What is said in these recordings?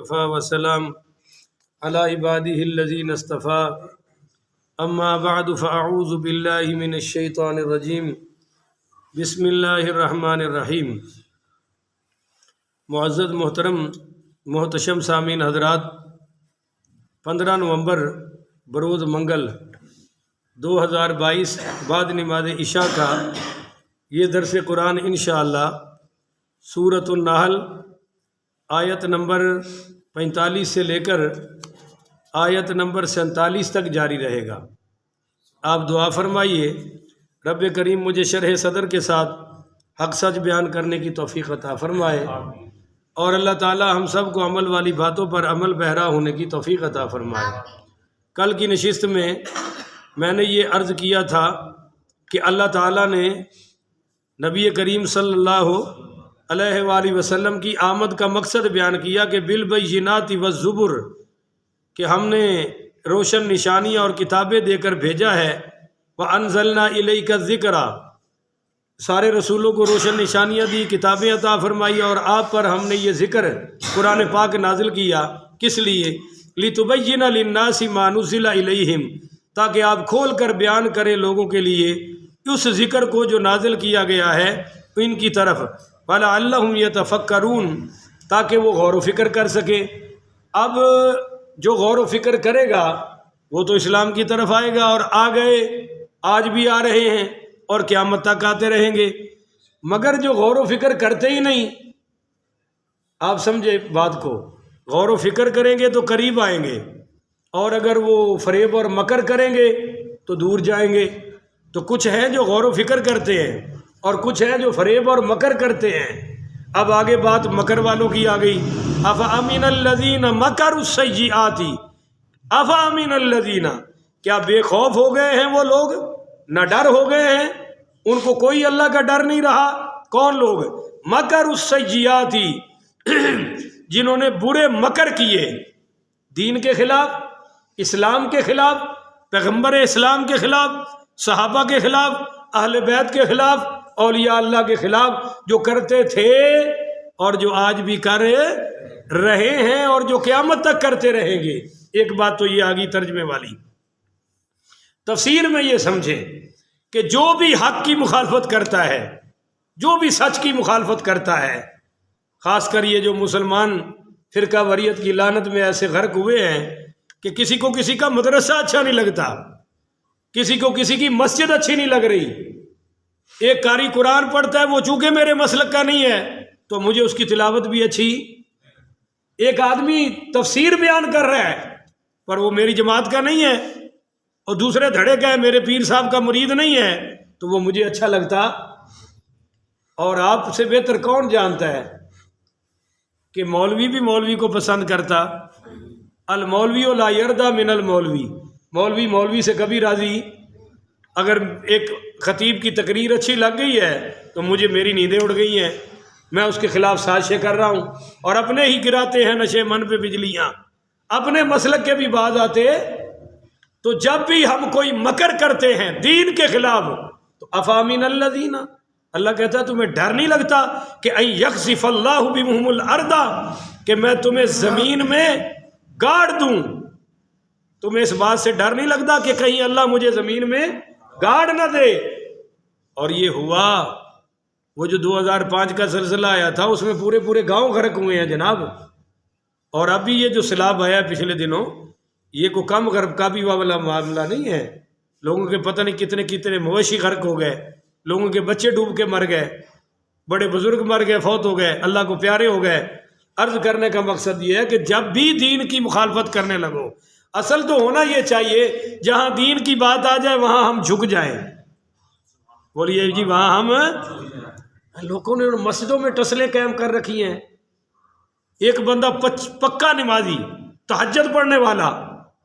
وكفى وسلام على عباده الذين اصطفى اما بعد فاعوذ بالله من الشیطان الرجیم بسم اللہ الرحمن الرحیم۔ معزز محترم محتشم سامعین حضرات، 15 نومبر بروز منگل 2022 بعد نماز عشاء کا یہ درس قرآن انشاءاللہ سورۃ النحل آیت نمبر 45 سے لے کر آیت نمبر 47 تک جاری رہے گا۔ آپ دعا فرمائیے رب کریم مجھے شرح صدر کے ساتھ حق سچ بیان کرنے کی توفیق عطا فرمائے، اور اللہ تعالی ہم سب کو عمل والی باتوں پر عمل بہرا ہونے کی توفیق عطا فرمائے۔ کل کی نشست میں نے یہ عرض کیا تھا کہ اللہ تعالیٰ نے نبی کریم صلی اللہ علیہ وآلہ وسلم کی آمد کا مقصد بیان کیا کہ بالبینات والزبر، کہ ہم نے روشن نشانیاں اور کتابیں دے کر بھیجا ہے۔ وَأَنزَلْنَا إِلَيْكَ الذِّكْرَ، سارے رسولوں کو روشن نشانیاں دی، کتابیں عطا فرمائی، اور آپ پر ہم نے یہ ذکر قرآن پاک نازل کیا۔ کس لیے؟ لِتُبَيِّنَ لِلنَّاسِ مَا نُزِّلَ إِلَيْهِمْ، تاکہ آپ کھول کر بیان کریں لوگوں کے لیے اس ذکر کو جو نازل کیا گیا ہے ان کی طرف۔ وَلَعَلَّهُمْ يَتَفَكَّرُونَ، تاکہ وہ غور و فکر کر سکے۔ اب جو غور و فکر کرے گا وہ تو اسلام کی طرف آئے گا، اور آ گئے، آج بھی آ رہے ہیں اور قیامت تک آتے رہیں گے۔ مگر جو غور و فکر کرتے ہی نہیں، آپ سمجھے بات کو، غور و فکر کریں گے تو قریب آئیں گے، اور اگر وہ فریب اور مکر کریں گے تو دور جائیں گے۔ تو کچھ ہیں جو غور و فکر کرتے ہیں اور کچھ ہیں جو فریب اور مکر کرتے ہیں۔ اب آگے بات مکر والوں کی آ گئی۔ افامن الذین مکروا السیئات، افامن الذین، کیا بے خوف ہو گئے ہیں وہ لوگ، نہ ڈر ہو گئے ہیں، ان کو کوئی اللہ کا ڈر نہیں رہا؟ کون لوگ؟ مکروا السیئات، جنہوں نے برے مکر کیے دین کے خلاف، اسلام کے خلاف، پیغمبر اسلام کے خلاف، صحابہ کے خلاف، اہل بیت کے خلاف، اولیاء اللہ کے خلاف، جو کرتے تھے اور جو آج بھی کر رہے ہیں اور جو قیامت تک کرتے رہیں گے۔ ایک بات تو یہ آگی ترجمے والی، تفسیر میں یہ سمجھیں کہ جو بھی حق کی مخالفت کرتا ہے، جو بھی سچ کی مخالفت کرتا ہے، خاص کر یہ جو مسلمان فرقہ واریت کی لعنت میں ایسے غرق ہوئے ہیں کہ کسی کو کسی کا مدرسہ اچھا نہیں لگتا، کسی کو کسی کی مسجد اچھی نہیں لگ رہی، ایک قاری قرآن پڑھتا ہے، وہ چونکہ میرے مسلک کا نہیں ہے تو مجھے اس کی تلاوت بھی اچھی، ایک آدمی تفسیر بیان کر رہا ہے پر وہ میری جماعت کا نہیں ہے، اور دوسرے دھڑے کا ہے، میرے پیر صاحب کا مرید نہیں ہے، تو وہ مجھے اچھا لگتا۔ اور آپ سے بہتر کون جانتا ہے کہ مولوی بھی مولوی کو پسند کرتا؟ المولوی لا یرضی من المولوی، مولوی مولوی سے کبھی راضی۔ اگر ایک خطیب کی تقریر اچھی لگ گئی ہے تو مجھے میری نیندیں اڑ گئی ہیں، میں اس کے خلاف سازشیں کر رہا ہوں، اور اپنے ہی گراتے ہیں نشے من پہ بجلیاں، اپنے مسلک کے بھی بعد آتے۔ تو جب بھی ہم کوئی مکر کرتے ہیں دین کے خلاف تو افامن الذین، اللہ کہتا ہے تمہیں ڈر نہیں لگتا کہ ان یخسف اللہ بہم الارض، کہ میں تمہیں زمین میں گاڑ دوں؟ تمہیں اس بات سے ڈر نہیں لگتا کہ کہیں اللہ مجھے زمین میں گاڑ نہ دے؟ اور یہ ہوا، وہ جو 2005 کا زلزلہ آیا تھا اس میں پورے گاؤں غرق ہوئے ہیں جناب۔ اور ابھی یہ جو سیلاب آیا پچھلے دنوں، یہ کوئی کم غرب کا بھی والا معاملہ نہیں ہے، لوگوں کے پتہ نہیں کتنے مویشی غرق ہو گئے، لوگوں کے بچے ڈوب کے مر گئے، بڑے بزرگ مر گئے، فوت ہو گئے، اللہ کو پیارے ہو گئے۔ عرض کرنے کا مقصد یہ ہے کہ جب بھی دین کی مخالفت کرنے لگو، اصل تو ہونا یہ چاہیے جہاں دین کی بات آ جائے وہاں ہم جھک جائیں۔ بولیے جی، وہاں ہم، لوگوں نے مسجدوں میں ٹسلیں قائم کر رکھی ہیں۔ ایک بندہ پکا نمازی، تہجد پڑھنے والا،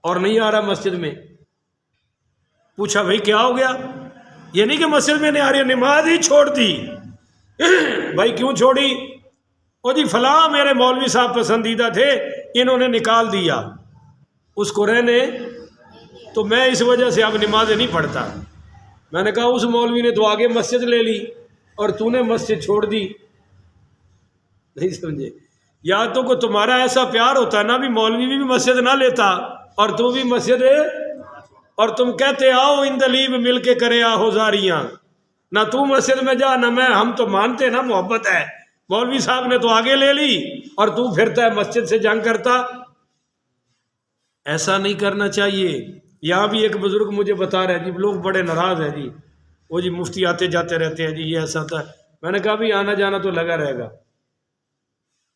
اور نہیں آ رہا مسجد میں۔ پوچھا بھائی کیا ہو گیا؟ یہ نہیں کہ مسجد میں نہیں آ رہی، نماز ہی چھوڑ دی۔ بھائی کیوں چھوڑی؟ او جی فلاں میرے مولوی صاحب پسندیدہ تھے، انہوں نے نکال دیا، اس کو رہنے، تو میں اس وجہ سے اب نمازیں نہیں پڑھتا۔ میں نے کہا اس مولوی نے تو آگے مسجد لے لی اور تو نے مسجد چھوڑ دی۔ نہیں سمجھے؟ یا تو کو تمہارا ایسا پیار ہوتا نا بھی مولوی بھی مسجد نہ لیتا اور تو بھی مسجد، اور تم کہتے آؤ اندلیب مل کے کرے آہو زاریاں، نہ تو مسجد میں جا نہ میں، ہم تو مانتے نا محبت ہے، مولوی صاحب نے تو آگے لے لی اور تو پھرتا ہے مسجد سے جنگ کرتا۔ ایسا نہیں کرنا چاہیے۔ یہاں بھی ایک بزرگ مجھے بتا رہے جی، لوگ بڑے ناراض ہیں جی، وہ جی مفتی آتے جاتے رہتے ہیں جی، یہ ایسا تھا۔ میں نے کہا بھی آنا جانا تو لگا رہے گا،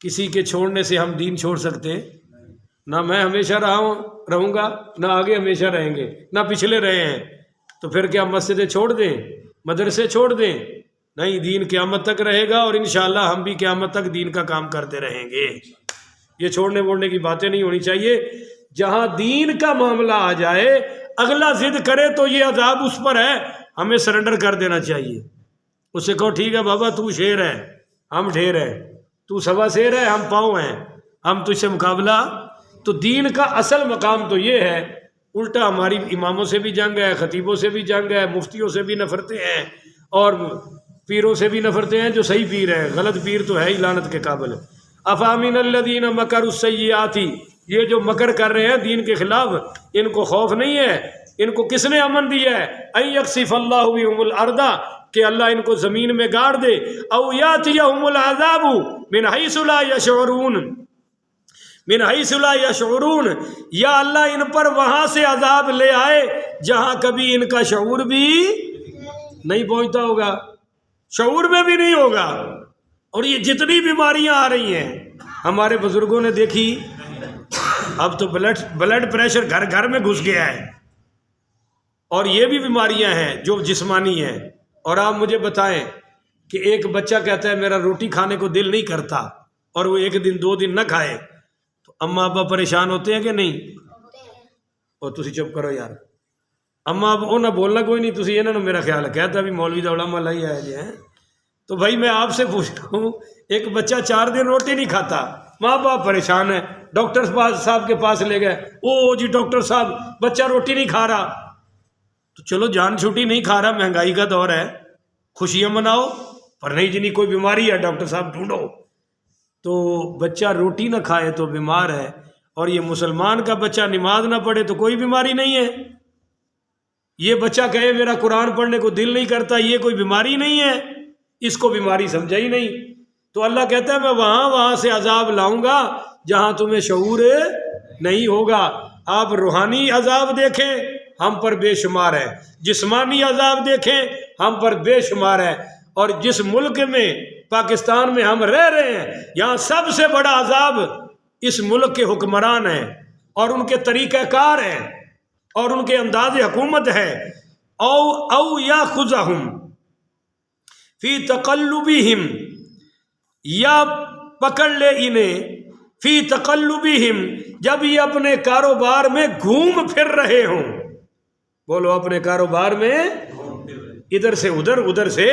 کسی کے چھوڑنے سے ہم دین چھوڑ سکتے؟ نہ میں ہمیشہ رہوں گا، نہ آگے ہمیشہ رہیں گے، نہ پچھلے رہے ہیں، تو پھر کیا مسجدیں چھوڑ دیں، مدرسے چھوڑ دیں؟ نہیں، دین قیامت تک رہے گا، اور انشاءاللہ ہم بھی قیامت تک دین کا کام کرتے رہیں گے۔ یہ چھوڑنے ووڑنے کی باتیں نہیں ہونی چاہیے۔ جہاں دین کا معاملہ آ جائے، اگلا ضد کرے تو یہ عذاب اس پر ہے، ہمیں سرنڈر کر دینا چاہیے۔ اسے کہو ٹھیک ہے بابا، تو شیر ہے، ہم ڈھیر ہیں، تو سوا شیر ہے، ہم پاؤں ہیں، ہم تجھ سے مقابلہ۔ تو دین کا اصل مقام تو یہ ہے۔ الٹا ہماری اماموں سے بھی جنگ ہے، خطیبوں سے بھی جنگ ہے، مفتیوں سے بھی نفرتیں ہیں، اور پیروں سے بھی نفرتیں ہیں جو صحیح پیر ہیں، غلط پیر تو ہے ہی لعنت کے قابل۔ افامن الذین مکروا السیئات، یہ جو مکر کر رہے ہیں دین کے خلاف، ان کو خوف نہیں ہے؟ ان کو کس نے امن دیا ہے؟ ان یکسف اللہ بہم الارض، کہ اللہ ان کو زمین میں گاڑ دے، او یاتیہم العذاب من حیث لا یشعرون، من حیث لا یشعرون، یا اللہ ان پر وہاں سے عذاب لے آئے جہاں کبھی ان کا شعور بھی نہیں پہنچتا ہوگا، شعور میں بھی نہیں ہوگا۔ اور یہ جتنی بیماریاں آ رہی ہیں، ہمارے بزرگوں نے دیکھی، اب تو بلڈ پریشر گھر گھر میں گھس گیا ہے، اور یہ بھی بیماریاں ہیں جو جسمانی ہیں۔ اور آپ مجھے بتائیں کہ ایک بچہ کہتا ہے میرا روٹی کھانے کو دل نہیں کرتا، اور وہ 1 دن 2 دن نہ کھائے، تو اماں ابا پریشان ہوتے ہیں کہ نہیں؟ اور تسی چپ کرو یار، اماں ابا انہیں بولنا کوئی نہیں، تسی انہوں نے میرا خیال ہے کہتا بھی مولوی دا علماء لائی آئے جی ہیں۔ تو بھائی میں آپ سے پوچھ رہا ہوں، ایک بچہ 4 دن روٹی نہیں کھاتا، ماں باپ پریشان ہے، ڈاکٹر صاحب کے پاس لے گئے، او جی ڈاکٹر صاحب بچہ روٹی نہیں کھا رہا، تو چلو جان چھوٹی نہیں کھا رہا، مہنگائی کا دور ہے، خوشیاں مناؤ، پر نہیں جی نہیں کوئی بیماری ہے ڈاکٹر صاحب ڈھونڈو۔ تو بچہ روٹی نہ کھائے تو بیمار ہے، اور یہ مسلمان کا بچہ نماز نہ پڑھے تو کوئی بیماری نہیں ہے۔ یہ بچہ کہے میرا قرآن پڑھنے کو دل نہیں کرتا، یہ کوئی بیماری نہیں ہے، اس کو بیماری سمجھا ہی نہیں۔ تو اللہ کہتا ہے میں وہاں سے عذاب لاؤں گا جہاں تمہیں شعور نہیں ہوگا۔ آپ روحانی عذاب دیکھیں ہم پر بے شمار ہے، جسمانی عذاب دیکھیں ہم پر بے شمار ہے، اور جس ملک میں پاکستان میں ہم رہ رہے ہیں، یہاں سب سے بڑا عذاب اس ملک کے حکمران ہیں، اور ان کے طریقہ کار ہیں، اور ان کے انداز حکومت ہے۔ او یاخذہم فی تقلبہم، یا پکڑ لے انہیں فی تقلبہم، جب یہ اپنے کاروبار میں گھوم پھر رہے ہوں۔ بولو اپنے کاروبار میں ادھر سے ادھر، ادھر سے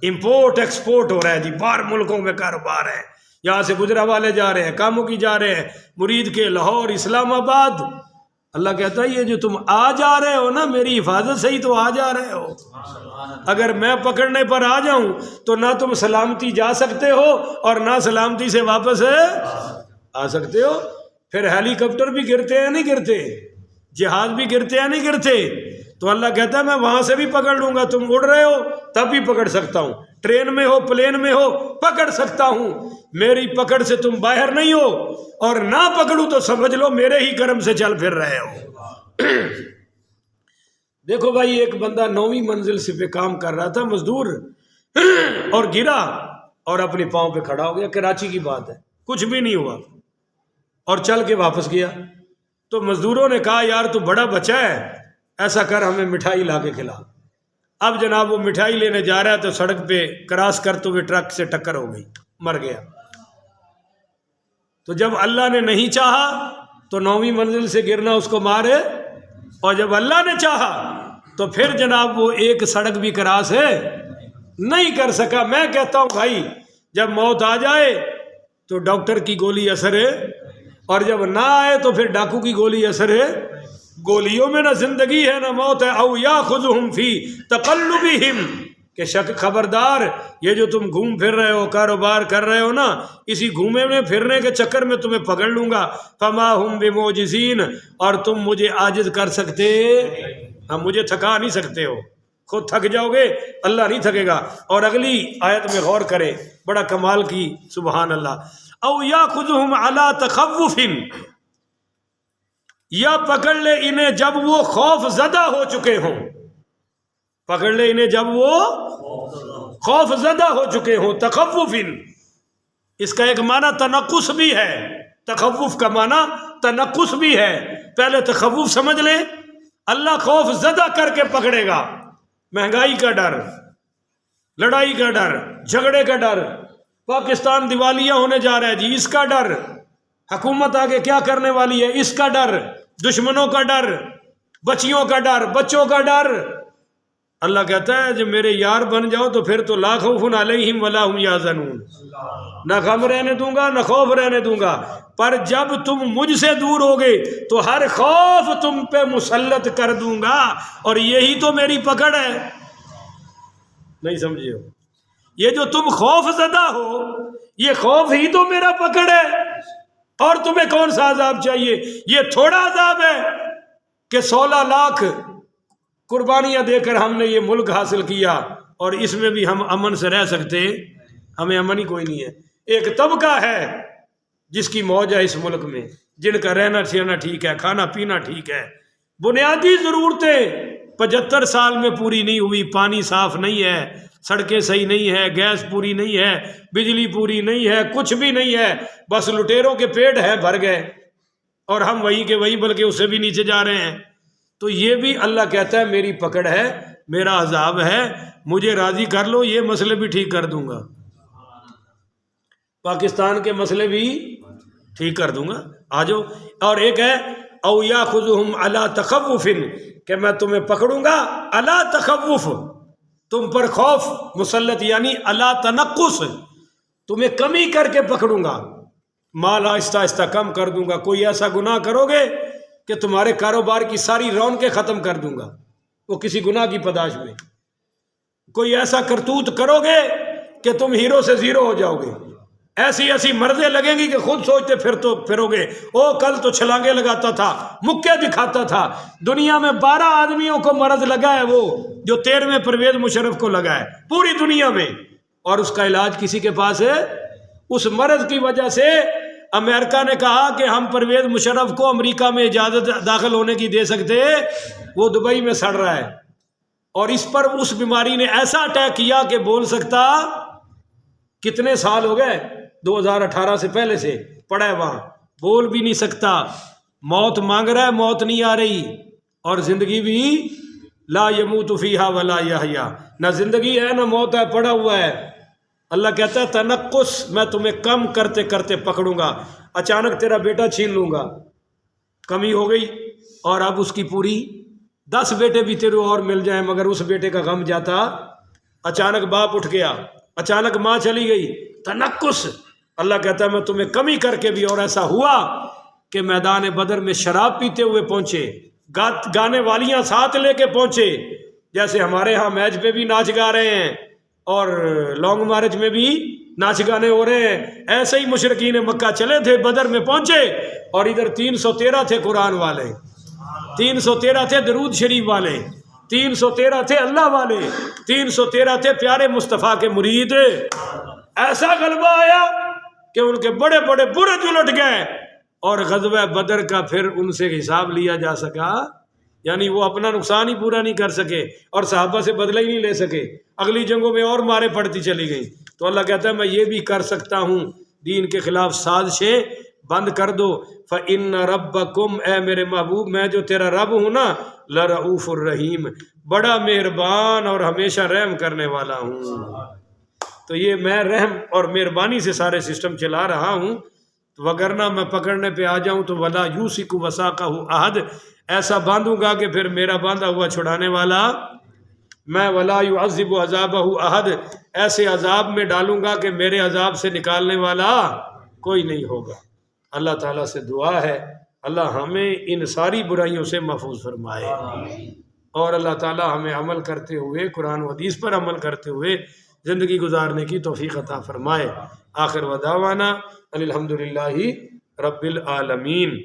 امپورٹ ایکسپورٹ ہو رہا ہے جی، باہر ملکوں میں کاروبار ہے، یہاں سے گجرا والے جا رہے ہیں، کاموں کی جا رہے ہیں، مرید کے لاہور، اسلام آباد۔ اللہ کہتا ہے یہ جو تم آ جا رہے ہو نا، میری حفاظت سے ہی تو آ جا رہے ہو، اگر میں پکڑنے پر آ جاؤں تو نہ تم سلامتی جا سکتے ہو اور نہ سلامتی سے واپس آ سکتے ہو۔ پھر ہیلی کاپٹر بھی گرتے ہیں نہیں گرتے، جہاز بھی گرتے ہیں نہیں گرتے، تو اللہ کہتا ہے میں وہاں سے بھی پکڑ لوں گا، تم اڑ رہے ہو تب بھی پکڑ سکتا ہوں، ٹرین میں ہو پلین میں ہو پکڑ سکتا ہوں، میری پکڑ سے تم باہر نہیں ہو، اور نہ پکڑوں تو سمجھ لو میرے ہی کرم سے چل پھر رہے ہو۔ دیکھو بھائی، ایک بندہ 9ویں منزل سے پہ کام کر رہا تھا، مزدور، اور گرا اور اپنے پاؤں پہ کھڑا ہو گیا، کراچی کی بات ہے، کچھ بھی نہیں ہوا، اور چل کے واپس گیا۔ تو مزدوروں نے کہا یار تو بڑا بچہ ہے، ایسا کر ہمیں مٹھائی لا کے کھلا۔ اب جناب وہ مٹھائی لینے جا رہا ہے تو سڑک پہ کراس کرتے ہوئے ٹرک سے ٹکر ہو گئی، مر گیا۔ تو جب اللہ نے نہیں چاہا تو 9ویں منزل سے گرنا اس کو مارے، اور جب اللہ نے چاہا تو پھر جناب وہ ایک سڑک بھی کراس نہیں کر سکا۔ میں کہتا ہوں بھائی، جب موت آ جائے تو ڈاکٹر کی گولی اثر ہے، اور جب نہ آئے تو پھر ڈاکو کی گولی اثر ہے۔ گولیوں میں نہ زندگی ہے نہ موت ہے۔ او یاخذہم فی تقلبہم، کہ شک خبردار یہ جو تم گھوم پھر رہے ہو کاروبار کر رہے ہو نا، اسی گھومے میں پھرنے کے چکر میں تمہیں پکڑ لوں گا. فما ہم بمعجزین، اور تم مجھے عاجز کر سکتے، ہم مجھے تھکا نہیں سکتے ہو، خود تھک جاؤ گے، اللہ نہیں تھکے گا. اور اگلی آیت میں غور کریں، بڑا کمال کی، سبحان اللہ. او یاخذہم علی تخوف، یا پکڑ لے انہیں جب وہ خوف زدہ ہو چکے ہوں، پکڑ لے انہیں جب وہ خوف زدہ ہو چکے ہوں. تخوف، اس کا ایک معنی تنقص بھی ہے، تخوف کا معنی تنقص بھی ہے. پہلے تخوف سمجھ لیں، اللہ خوف زدہ کر کے پکڑے گا. مہنگائی کا ڈر، لڑائی کا ڈر، جھگڑے کا ڈر، پاکستان دیوالیہ ہونے جا رہا ہے جی، اس کا ڈر، حکومت آگے کیا کرنے والی ہے اس کا ڈر، دشمنوں کا ڈر، بچیوں کا ڈر، بچوں کا ڈر. اللہ کہتا ہے جب میرے یار بن جاؤ تو پھر تو لا خوف علیہم ولا هم یحزنون، نہ غم رہنے دوں گا نہ خوف رہنے دوں گا. پر جب تم مجھ سے دور ہوگے تو ہر خوف تم پہ مسلط کر دوں گا، اور یہی تو میری پکڑ ہے. نہیں سمجھے ہو؟ یہ جو تم خوف زدہ ہو، یہ خوف ہی تو میرا پکڑ ہے. اور تمہیں کون سا عذاب چاہیے؟ یہ تھوڑا عذاب ہے کہ 16 لاکھ قربانیاں دے کر ہم نے یہ ملک حاصل کیا، اور اس میں بھی ہم امن سے رہ سکتے، ہمیں امن ہی کوئی نہیں ہے. ایک طبقہ ہے جس کی موج ہے اس ملک میں، جن کا رہنا سہنا ٹھیک ہے، کھانا پینا ٹھیک ہے، بنیادی ضرورتیں 75 سال میں پوری نہیں ہوئی. پانی صاف نہیں ہے، سڑکیں صحیح نہیں ہے، گیس پوری نہیں ہے، بجلی پوری نہیں ہے، کچھ بھی نہیں ہے، بس لٹیروں کے پیٹ ہیں بھر گئے، اور ہم وہیں کے وہیں بلکہ اس سے بھی نیچے جا رہے ہیں. تو یہ بھی اللہ کہتا ہے میری پکڑ ہے، میرا عذاب ہے، مجھے راضی کر لو، یہ مسئلے بھی ٹھیک کر دوں گا، پاکستان کے مسئلے بھی ٹھیک کر دوں گا. آ جاؤ. اور ایک ہے او یاخذہم علی تخوف، کہ میں تمہیں پکڑوں گا علی تخوف، تم پر خوف مسلط، یعنی علی تنقص، تمہیں کمی کر کے پکڑوں گا، مال آہستہ آہستہ کم کر دوں گا. کوئی ایسا گناہ کرو گے کہ تمہارے کاروبار کی ساری رونقیں ختم کر دوں گا، وہ کسی گناہ کی پاداش میں. کوئی ایسا کرتوت کرو گے کہ تم ہیرو سے زیرو ہو جاؤ گے، ایسی ایسی مرضیں لگیں گی کہ خود سوچتے پھرو گے، او کل تو چھلانگے لگاتا تھا، مکے دکھاتا تھا. دنیا میں 12 آدمیوں کو مرض لگا ہے وہ جو 13ویں پرویز مشرف کو لگا ہے پوری دنیا میں، اور اس کا علاج کسی کے پاس ہے. اس مرض کی وجہ سے امریکہ نے کہا کہ ہم پرویز مشرف کو امریکہ میں اجازت داخل ہونے کی دے سکتے، وہ دبئی میں سڑ رہا ہے، اور اس پر اس بیماری نے ایسا اٹیک کیا کہ بول سکتا، کتنے سال ہو گئے، 2018 سے پہلے سے پڑا ہے وہاں، بول بھی نہیں سکتا، موت مانگ رہا ہے، موت نہیں آ رہی، اور زندگی بھی لا یموت فیہا ولا یحیا، نہ زندگی ہے نہ موت ہے، پڑا ہوا ہے. اللہ کہتا ہے تنقص، میں تمہیں کم کرتے کرتے پکڑوں گا. اچانک تیرا بیٹا چھین لوں گا، کمی ہو گئی، اور اب اس کی پوری 10 بیٹے بھی تیرے اور مل جائیں مگر اس بیٹے کا غم جاتا. اچانک باپ اٹھ گیا، اچانک ماں چلی گئی، تنقص. اللہ کہتا ہے میں تمہیں کمی کر کے بھی، اور ایسا ہوا کہ میدان بدر میں شراب پیتے ہوئے پہنچے، گانے والیاں ساتھ لے کے پہنچے، جیسے ہمارے ہاں میچ پہ بھی ناچ گا رہے ہیں اور لانگ مارچ میں بھی ناچ گانے ہو رہے ہیں، ایسے ہی مشرکین مکہ چلے تھے، بدر میں پہنچے، اور ادھر 313 تھے قرآن والے، 313 تھے درود شریف والے، 313 تھے اللہ والے، 313 تھے پیارے مصطفیٰ کے مرید. ایسا غلبہ آیا کہ ان کے بڑے بڑے برج الٹ گئے، اور غزوہ بدر کا پھر ان سے حساب لیا جا سکا، یعنی وہ اپنا نقصان ہی پورا نہیں کر سکے، اور صحابہ سے بدلہ ہی نہیں لے سکے، اگلی جنگوں میں اور مارے پڑتی چلی گئی. تو اللہ کہتا ہے میں یہ بھی کر سکتا ہوں، دین کے خلاف سازشیں بند کر دو. فَإِنَّ رَبَّكُمْ، اے میرے محبوب میں جو تیرا رب ہوں نا، لَرَؤُوفُ الرَّحِيمُ، بڑا مہربان اور ہمیشہ رحم کرنے والا ہوں. تو یہ میں رحم اور مہربانی سے سارے سسٹم چلا رہا ہوں، وگرنہ میں پکڑنے پہ آ جاؤں تو وَلَا يُوثِقُ وَثَاقَهُ أَحَدٌ، ایسا باندھوں گا کہ پھر میرا باندھا ہوا چھڑانے والا میں، وَلَا يُعَذِّبُ عَذَابَهُ أَحَدٌ، ایسے عذاب میں ڈالوں گا کہ میرے عذاب سے نکالنے والا کوئی نہیں ہوگا. اللہ تعالیٰ سے دعا ہے اللہ ہمیں ان ساری برائیوں سے محفوظ فرمائے. اور اللہ تعالی ہمیں عمل کرتے ہوئے قرآن و حدیث پر عمل کرتے ہوئے زندگی گزارنے کی توفیق عطا فرمائے۔ آخر ودعوانا الحمدللہ رب العالمین۔